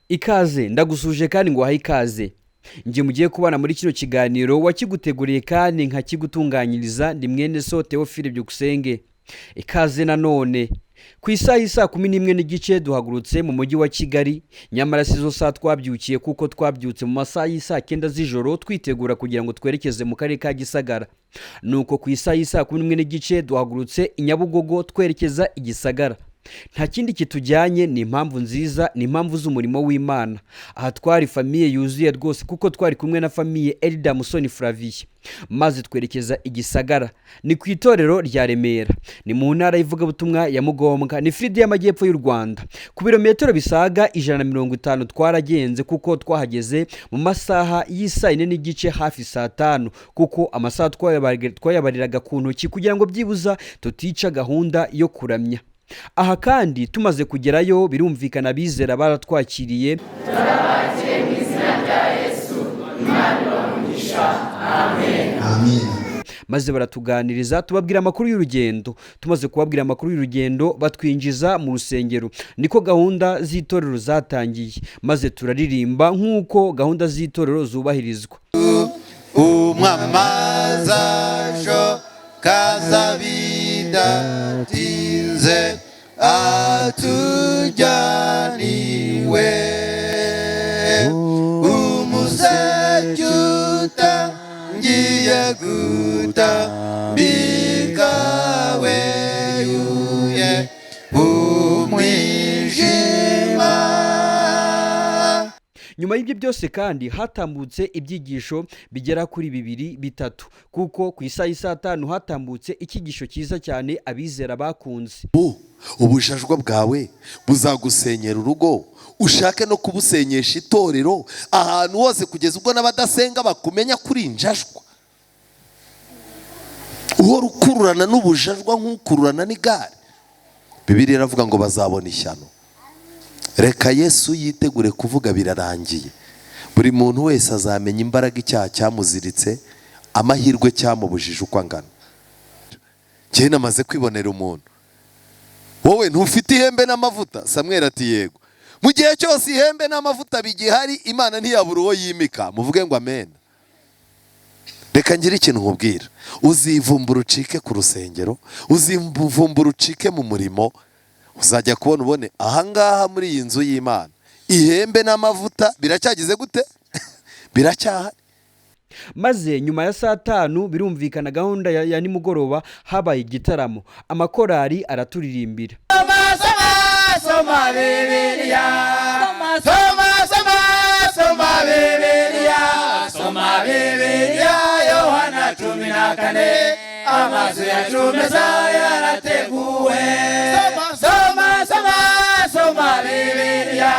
Ikaze ndagusuje kandi ngo haye ikaze. Nje mugiye kubana muri kino kiganiro wakiguteguriye kandi nkakigutunganyiriza ndi mwene so Theophile Byukusenge. Ikaze nanone. Ku isaha y'isa 11 n'igice duhagurutse mu mujyi wa Kigali, nyamara sizo saa twabyukiye kuko twabyutse mu masaha y'isa 9 z'ijoro twitegura kugira ngo twerekeze mu karere ka Gisagara. Nuko ku isaha y'isa 11 n'igice duhagurutse i Nyabugogo twerekeza i Gisagara. Nta kindi kitujyanye ni impamvu nziza, ni impamvu z'umurimo w'Imana. Aha twari famiye yuzuye rwose kuko twari kumwe na famiye Elda Musoni Flavie. Maze twerekeza i Gisagara, ni ku itorero rya Remera, ni mu ntara y'ivugabutumwa ya Mugombwa, ni Fridi y'Amajyepfo y'u Rwanda. Ku birometero bisaga 150 twaragenze kuko twahageze mu masaha y'isa 4 n'igice hafi saa 5 kuko amasaha twayabariraga ku ntoki kugira ngo byibuza tutica gahunda yo kuramya. Aha kandi tumaze kugerayo birumvikana bizera baratwakiriye. Turabakire mu izina rya Yesu, Imana ibamugisha. Amen. Amen. Maze baratuganiriza tubabwira amakuru y'urugendo. Tumaze kubabwira amakuru y'urugendo batwinjiza mu rusengero. Niko gahunda z'itorero zatangiye. Maze turaririmba nk'uko gahunda z'itorero zubahirizwa. Umwamazajo kazabida tinze atujyaniwe umusejuta ngiye gutambika weyuye umwijima. Nyuma y'ibyo byose kandi hatambutse ibyigisho bigera kuri 2-3 kuko ku isaha y'isa 5 hatambutse ikigisho cyiza cyane abizera bakunze. Ubujajwa bwawe buzagusenyera urugo, ushake no kubusenyesha itorero ahantu hose kugeza ubwo n'abadasenga bakumenya kuri injajwa. Uhora ukururana n'ubujajwa nk'ukururana n'igare. Bibiliya iravuga ngo bazabona ishyano. Reka Yesu yitegure kuvuga birarangiye. Buri muntu wese azamenya imbaraga icyaha cyamuziritse, amahirwe cyamubujije uko angana. Njye namaze kwibonera umuntu. Wowe ntufite ihembe n'amavuta? Samweli ati yego. Mu gihe cyose ihembe n'amavuta bigihari, Imana ntiyabura uwo yimika. Muvuge ngo amen. Reka ngire ikintu nkubwira. Uzivumbura ucike ku rusengero, uzivumbura ucike mu murimo, uzajya kubona ubone ahangaha muri iyi nzu y'Imana ihembe n'amavuta biracyagize gute? Biracyahari. Maze nyuma ya saa 5 birumvikana gahunda ya nimugoroba habaye igitaramo. Amakorari araturirimbira. Soma Bibiliya, soma Bibiliya, soma Bibiliya. Yohana 14 amazu yacu meza yarateguwe. Soma Bibiliya,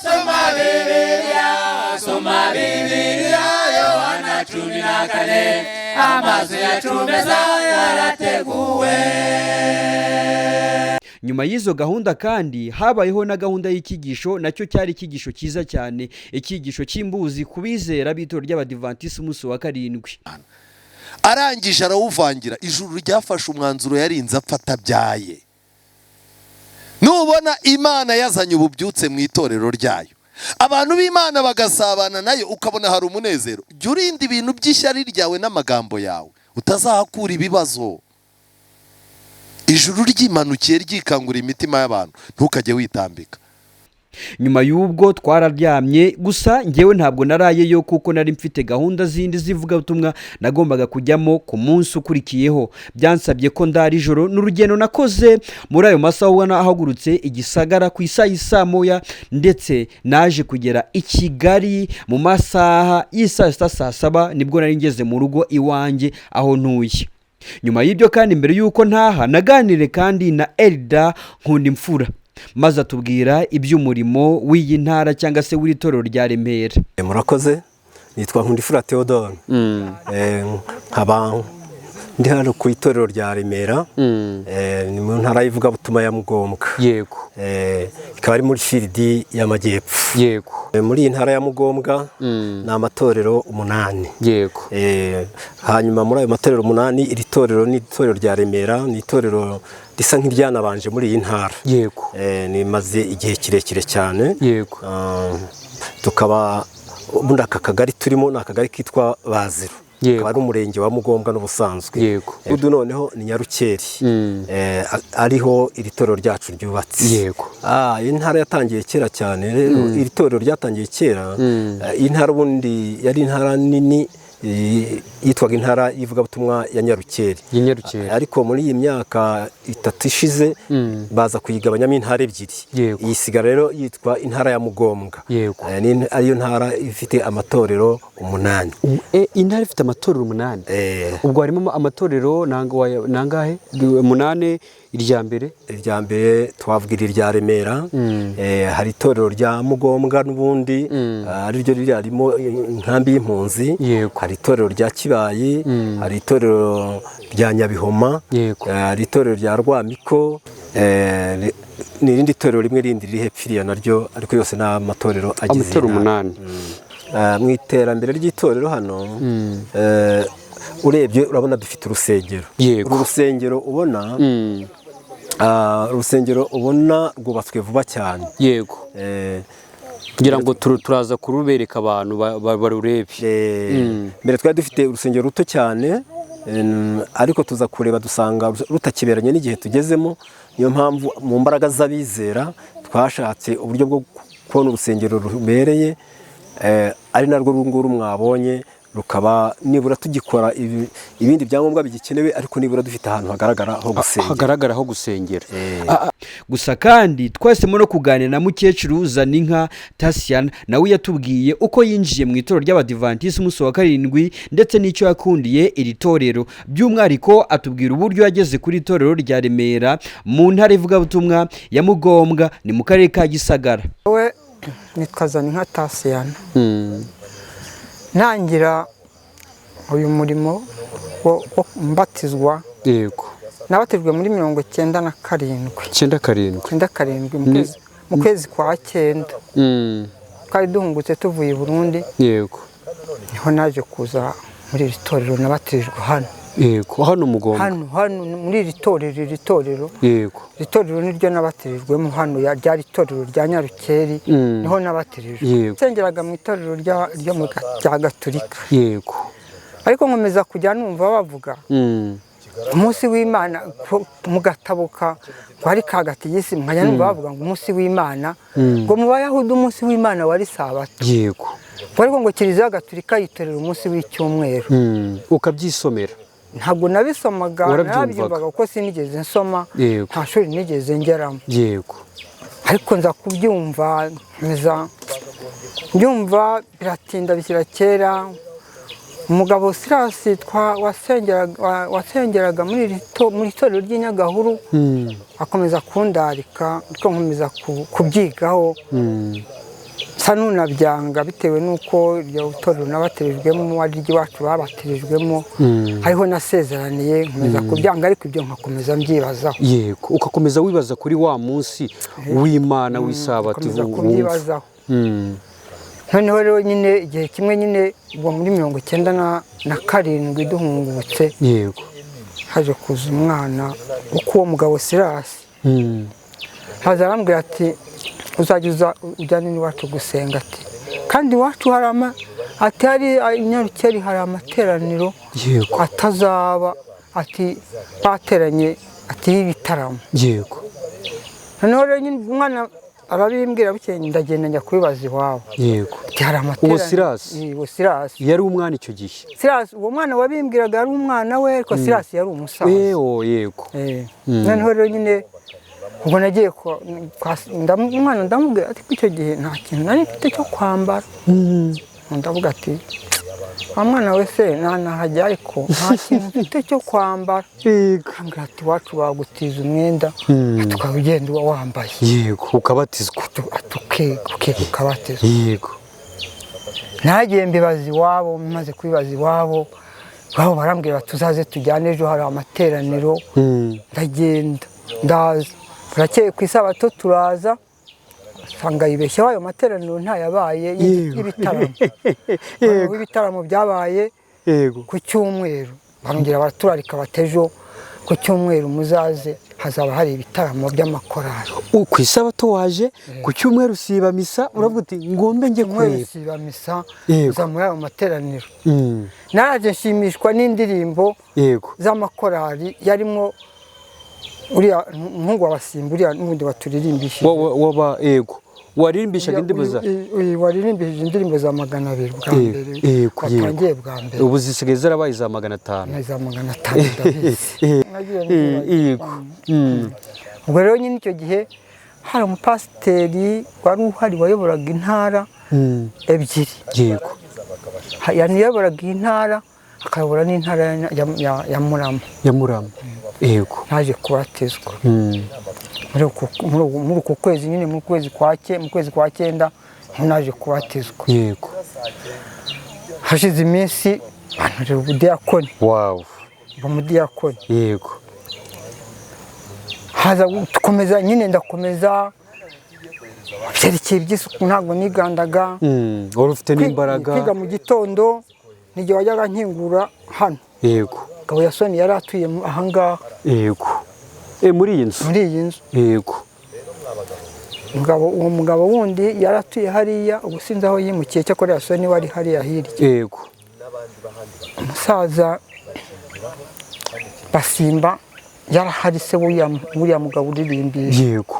soma Bibiliya, soma Bibiliya. Yohana 14 amazu yacu meza yarateguwe. Nyuma y'izo gahunda kandi habayeho na gahunda y'ikigisho, nacyo cyari ikigisho cyiza cyane, ikigisho cy'imbuzi kubizera b'itorero ry'Abadiventiste umunsi wa 7. Arangije arawuvangira, ijuru ryafashe umwanzuro yarinze apfa atabyaye. Nubona Imana yazanye ububyutse mu itorero ryayo, abantu b'Imana bagasabana nayo, ukabona hari umunezero, jya urinda ibintu by'ishyari ryawe n'amagambo yawe, utazahakura ibibazo. Ijuru ryimanukiye ryikangura imitima y'abantu, ntukajye witambika. Nyuma y'ubwo twararyamye, gusa ngewe ntabwo narayeyo kuko nari mfite gahunda zindi zivuga ubutumwa nagombaga kujyamo ku munsi ukurikiyeho. Byansabye ko ndara ijoro n'urugendo nakoze muri ayo masaha ubona ahagurutse i Gisagara ku isaha y'isa 1 ndetse naje kugera i Kigali mu masaha y'isa 7 nibwo nari ngeze mu rugo iwanjye aho ntuye. Nyuma y'ibyo kandi mbere yuko ntaha naganire kandi na Elda Nkundimfura, maze atubwira iby'umurimo w'iyi ntara cyangwa se w'itorero rya Remera. Murakoze, nitwa Nkundimfura Theodore. Nkaba ndi hano ku itorero rya Remera, ni mu ntara y'ivugabutumwa ya Mugombwa. Yego. Ikaba ari muri Firidi y'Amajyepfo. Yego. Muri iyi ntara ya Mugombwa ni amatorero 8. Yego. Hanyuma muri ayo matorero 8 iri torero ni itorero rya Remera, ni itorero risa nk'iryanabanje muri iyi ntara. Yego. Ni maze igihe kirekire cyane. Yego. Tukaba ubundi aka kagari turimo ni akagari kitwa Baziro. Akaba ari umurenge wa Mugombwa n'ubusanzwe. Yego. Udu noneho ni Nyarukeri. Ariho iri torero ryacu ryubatse. Yego. Iyi ntara yatangiye kera cyane rero iri torero ryatangiye kera. Iyi ntara ubundi yari intara nini yitwaga intara y'ivugabutumwa ya Nyarukeri. Ariko muri iyi myaka 3 ishize baza kuyigabanyamo intara 2. Iyi sigara rero yitwa intara ya Mugombwa. Ariyo ntara ifite amatorero 8. Intara ifite amatorero 8. Ubwo harimo amatorero nangahe 8. Irya mbere twavugira irya Remera. Hari itorero rya Mugombwa n'ubundi ari ryo ririmo inkambi y'impunzi. Hari itorero rya Kibayi, hari itorero rya Nyabihoma, hari itorero rya Rwamiko, ni irindi torero rimwe rindi riri hepfiriya naryo, ariko yose ni amatorero agize amatorero 8. Mu iterambere ry'itorero hano urebye urabona dufite urusengero. Uru rusengero ubona rwubatswe vuba cyane. Yego. Kugira ngo turaza kurubereka abantu barurebe. Mbere twari dufite urusengero ruto cyane, ariko tuza kureba dusanga rutakiberanye n'igihe tugezemo. Niyo mpamvu mu mbaraga z'abizera twashatse uburyo bwo kubona urusengero rubereye, ari narwo runguru mwabonye, rukaba nibura tugikora ibindi byangombwa bigikenewe, ariko nibura dufite ahantu hagaragara ho gusengera. Gusa kandi twasemo no kuganira na mukecuru Zaninka Tasiana, nawe yatubwiye uko yinjiye mu itorero ry'Abadiventisi umunsi wa 7 ndetse n'icyo yakundiye iri torero. By'umwihariko atubwira uburyo yageze kuri itorero rya Remera mu ntara ivugabutumwa ya Mugombwa, ni mu karere ka Gisagara. We nitwa Zaninka Tasiana. Nangira uyu murimo wo mbatizwa. Yego. Nabatijwe muri 97. Mu kwezi kwa 9. Twari duhungutse tuvuye i Burundi. Yego. Niho naje kuza muri iri torero nabatijwe hano. Yego. Hano Mugombwa. Hano muri iri torero. Yego. Iri torero niryo nabatirijwemo hano, ryari itorero rya Nyarukeri. Niho nabatirijwe. Nsengeraga mu itorero rya Gatolika. Yego. Ariko nkomeza kujya numva bavuga umunsi w'Imana mu gatabuka kwari kagatigisi, nkajya numva bavuga ngo umunsi w'Imana, ngo mu Bayahudi umunsi w'Imana wari Sabato. Yego. Ariko ngo Kiliziya Gatolika yitorera umunsi w'icyumweru. Ukabyisomera? Ntabwo nabisomaga, nabyumvaga kuko sinigeze nsoma, nta shuri nigeze ngeramo. Yego. Ariko nza kubyumva, byumva biratinda bishyira kera. Umugabo Sirasi wasengeraga muri itorero ry'Inyagahuru, akomeza kundarika, ariko nkomeza kubyigaho. Nsa n'unabyanga bitewe n'uko iryo torero nabatirijwemo ari iwacu babatirijwemo, hariho nasezeraniye, nkomeza kubyanga, ariko ibyo nkakomeza mbyibazaho. Yego. Ugakomeza wibaza kuri wa munsi w'Imana w'Isabato. Kubyibazaho. Noneho rero nyine igihe kimwe nyine ubwo muri 97 duhungutse. Yego. Haje kuza umwana uko uwo mugabo Sirasi. Haza arambwira ati uzajya ujyane n'iwacu gusenga, ati kandi iwacu ati hari Nyarukeri hari amateraniro atazaba, ati bateranye ati y'ibitaramo. Yego. Noneho rero nyine umwana arabimbwira bukeye, ndagenda njya kubibaza iwabo. Yego. Hari amateraniro. Uwo Sirasi yari umwana icyo gihe? Sirasi uwo mwana wabimbwiraga yari umwana we, ariko Sirasi yari umusaza. Yego. Noneho rero nyine ubwo nagiye umwana ndamubwira ati icyo gihe nta kintu nari mfite cyo kwambara. Ndavuga ati wa mwana we se nahajya, ariko nta kintu mfite cyo kwambara. Ambwira ati iwacu bagutiza umwenda, tukaba ugenda uba wambaye. Yego. Ukabatizwa? Ukabatizwa. Yego. Nagiye mbibaza iwabo, maze kubibaza iwabo aho barambwira tuzaze tujyane ejo hari amateraniro ndagenda ndaza burakeye ku isabato turaza usanga yibeshye ayo materaniro ntayabaye y'ibitaramo ibitaramo byabaye ku cyumweru barongera baraturarika batejo ku cyumweru muzaze hazaba hari ibitaramo by'amakorali ku isabato waje ku cyumweru siba misa uravuga uti ngombe njye kureba siba misa za muri ayo materaniro naraje nshimishwa n'indirimbo z'amakorali yarimo uriya muhungu wabasimba uriya n'ubundi baturirimbishije waririmbishaga indirimbo za waririmbishije indirimbo za 200 bwa mbere watangiye bwa mbere ubu zisigaye zarabaye za 500 za 500 ndabizi ubwo rero nyine icyo gihe hari umupasiteri wari uhari wayoboraga intara ebyiri yego yayoboraga intara akayobora n'intara ya Murama yego naje kubatizwa muri uku kwezi nyine mu kwezi kwa 9 naje kubatizwa yego hashize iminsi bantu ubudiyakoni umudiyakoni yego haza gukomeza nyine ndakomeza byerekeye iby'isuku ntabwo nigandaga wari ufite n'imbaraga kwiga mu gitondo n'igihe wajyaga nkingura hano yego Gabo Yasoni yari atuye ahangaha yego muri iyi nzu yego uwo mugabo wundi yari atuye hariya ubu sinzi aho yimukiye cyakora Yasoni wari hariya hirya yego umusaza Basimba yarahari se buriya mugabo uririmbisha yego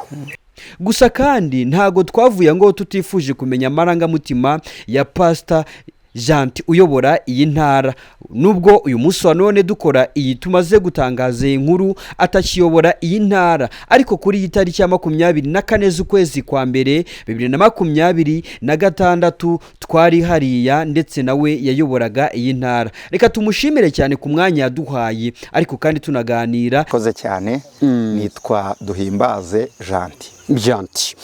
gusa kandi ntago twavuye ngo tutifuje kumenya amarangamutima ya Pastor Janti uyobora iyi ntara nubwo uyu munsi wa none dukora iyi tumaze gutangaza inkuru atakiyobora iyi ntara ariko kuri iyi tariki ya 24 z'ukwezi kwa mbere 2026 twari hariya ndetse nawe yayoboraga iyi ntara reka tumushimire cyane ku mwanya yaduhaye ariko kandi tunaganira koze cyane nitwa Duhimbaze Janti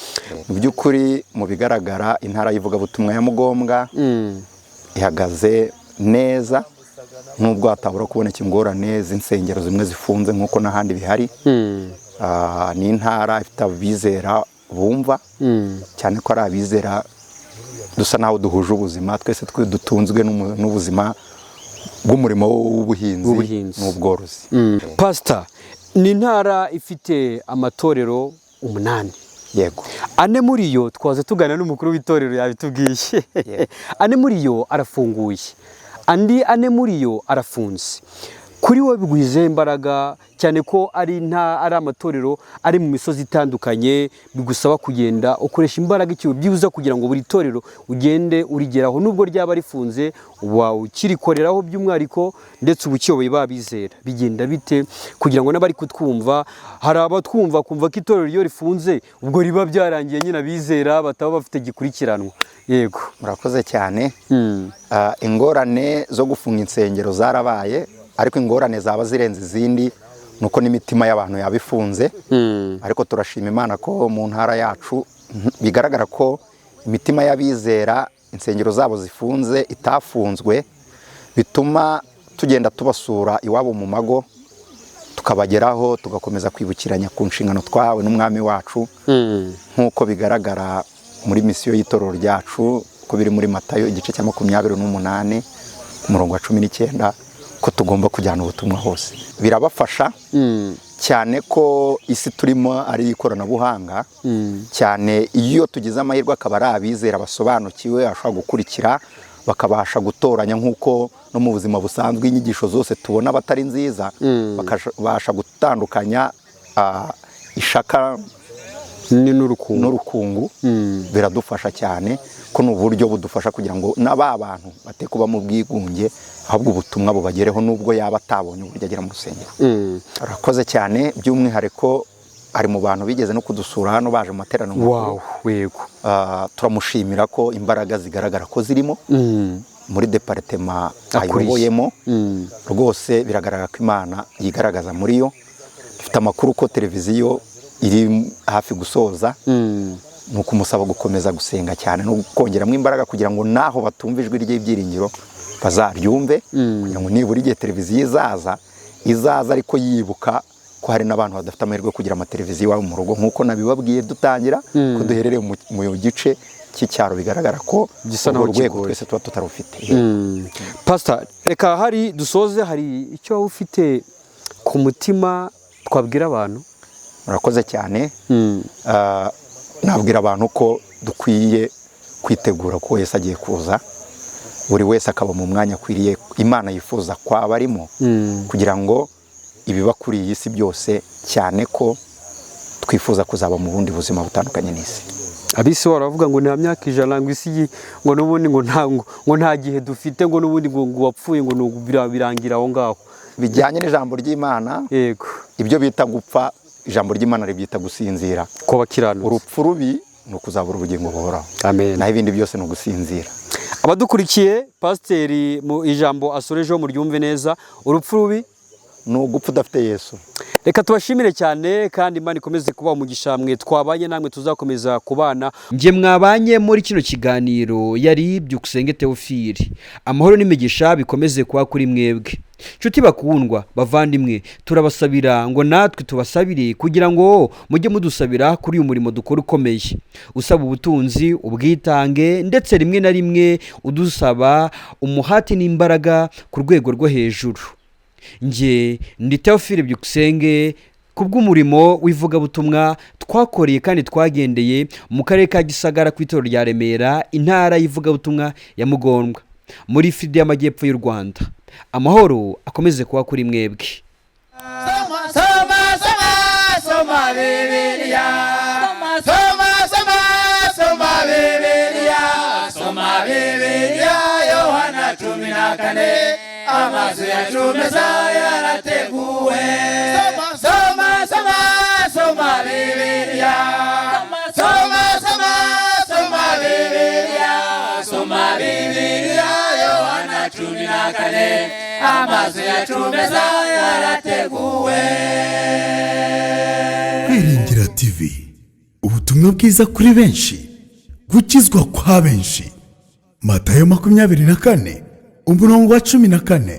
mu by'ukuri mu bigaragara intara y'ivugabutumwa ya Mugombwa ihagaze neza nubwo hatabura kuboneka ingorane z'insengero zimwe zifunze nk'uko n'ahandi bihari ni intara ifite abizera bumva cyane ko ari abizera dusa naho duhuje ubuzima twese dutunzwe n'ubuzima bw'umurimo w'ubuhinzi n'ubworozi. Pastor, ni intara ifite amatorero 8 yego ane muri yo twaze tugana n'umukuru w'itorero yabitubwiye ane muri yo arafunguye andi ane muri yo arafunze kuri wowe bigwize imbaraga cyane ko ari amatorero ari mu misozi itandukanye bigusaba kugenda ukoresha imbaraga icyo byibuza kugira ngo buri torero ugende urigeraho nubwo ryaba rifunze ukirikoreraho by'umwariko ndetse ubukiyoboye babizera bigenda bite kugira ngo n'abari kutwumva hari abatwumva kumva ko itorero iyo rifunze ubwo riba byarangiye nyine abizera bataba bafite gikurikiranwa yego murakoze cyane ingorane zo gufunga insengero zarabaye ariko ingorane zaba zirenze izindi nuko n'imitima y'abantu yabifunze ariko turashima Imana ko mu ntara yacu bigaragara ko imitima y'abizera insengero zabo zifunze itafunzwe bituma tugenda tubasura iwabo mu mago tukabageraho tugakomeza kwibukiranya ku nshingano twawe n'umwami wacu nk'uko bigaragara muri misiyo y'itorero ryacu ko biri muri Matayo igice cya 28 umurongo wa 19 ko tugomba kujyana ubutumwa hose birabafasha cyane ko isi turimo ari ikoranabuhanga cyane iyo tugize amahirwe akaba ari abizera basobanukiwe ashobora gukurikira bakabasha gutoranya nk'uko no mu buzima busanzwe inyigisho zose tubona batari nziza bakabasha gutandukanya ishaka n'urukungu biradufasha cyane ko n'uburyo budufasha kugira ngo n'abantu bate kuba mu bwigunge ahubwo ubutumwa bubagereho nubwo yaba atabonye uburyo agera mu rusengero arakoze cyane by'umwihariko ari mu bantu bigeze no kudusura hano baje mu materaniro wego turamushimira ko imbaraga zigaragara ko zirimo muri departement ayoboyemo rwose biragaragara ko Imana yigaragaza muri yo dufite amakuru ko televiziyo iri hafi gusoza nuko umusaba gukomeza gusenga cyane no kongeramo imbaraga kugira ngo naho batumva ijwi ry'ibyiringiro bazaryumve kugira ngo nibura igihe televiziyo izaza ariko yibuka ko hari n'abantu badafite amahirwe yo kugira amateleviziyo iwabo mu rugo nk'uko nabibabwiye dutangira ko duherereye mu gice cy'icyaro bigaragara ko gisa naho urwego twese tuba tutarufite. Pastor, reka hari dusoze, hari icyo waba ufite ku mutima twabwira abantu? Murakoze cyane. Nabwira abantu ko dukwiye kwitegura ko Yesu agiye kuza, buri wese akaba mu mwanya akwiriye Imana yifuza kwaba arimo, kugira ngo ibiba kuri iyi si byose, cyane ko twifuza kuzaba mu bundi buzima butandukanye n'isi. Abisi baravuga ngo nta myaka 100 ngo isi ngo n'ubundi ngo nta gihe dufite ngo n'ubundi ngo wapfuye ngo birangira aho ngaho. Bijyanye n'ijambo ry'Imana, yego, ibyo bita gupfa ijambo ry'Imana ribyita gusinzira. Ko bakirana urupfu rubi ni ukuzabura ubugingo buhoraho. Amen. Naho ibindi byose ni ugusinzira. Abadukurikiye, pasiteri mu ijambo asorejeho muryumve neza, urupfu rubi ni ugupfa udafite Yesu. Reka tubashimire cyane kandi Imana ikomeze kuba umugisha mwe twabanye namwe tuzakomeza kubana. Nge mwabanye muri kino kiganiro yari Byukusenge Theophile. Amahoro n'imigisha bikomeze kuba kuri mwebwe. Nshuti bakundwa bavandimwe, turabasabira ngo natwe tubasabire kugira ngo mujye mudusabira kuri uyu murimo dukora ukomeye, usaba ubutunzi, ubwitange, ndetse rimwe na rimwe udusaba umuhati n'imbaraga ku rwego rwo hejuru. Nge ndi Theophile Byukusenge, kubw'umurimo w'ivugabutumwa twakoreye kandi twagendeye mu karere ka Gisagara ku itorero rya Remera, intara y'ivugabutumwa ya Mugondwa, muri Fide y'Amajyepfo y'u Rwanda. Amahoro akomeze kuba kuri mwebwe. Soma Bibiliya, soma Bibiliya, soma Bibiliya, Yohana 14, amazu yacu meza yarateguwe. Soma Bibiliya, soma Bibiliya, soma Bibiliya, Yohana 14, amazu yacu meza yarateguwe. Kwiringira TV, ubutumwa bwiza kuri benshi, gukizwa kwa benshi. Matayo 24 umurongo wa 14.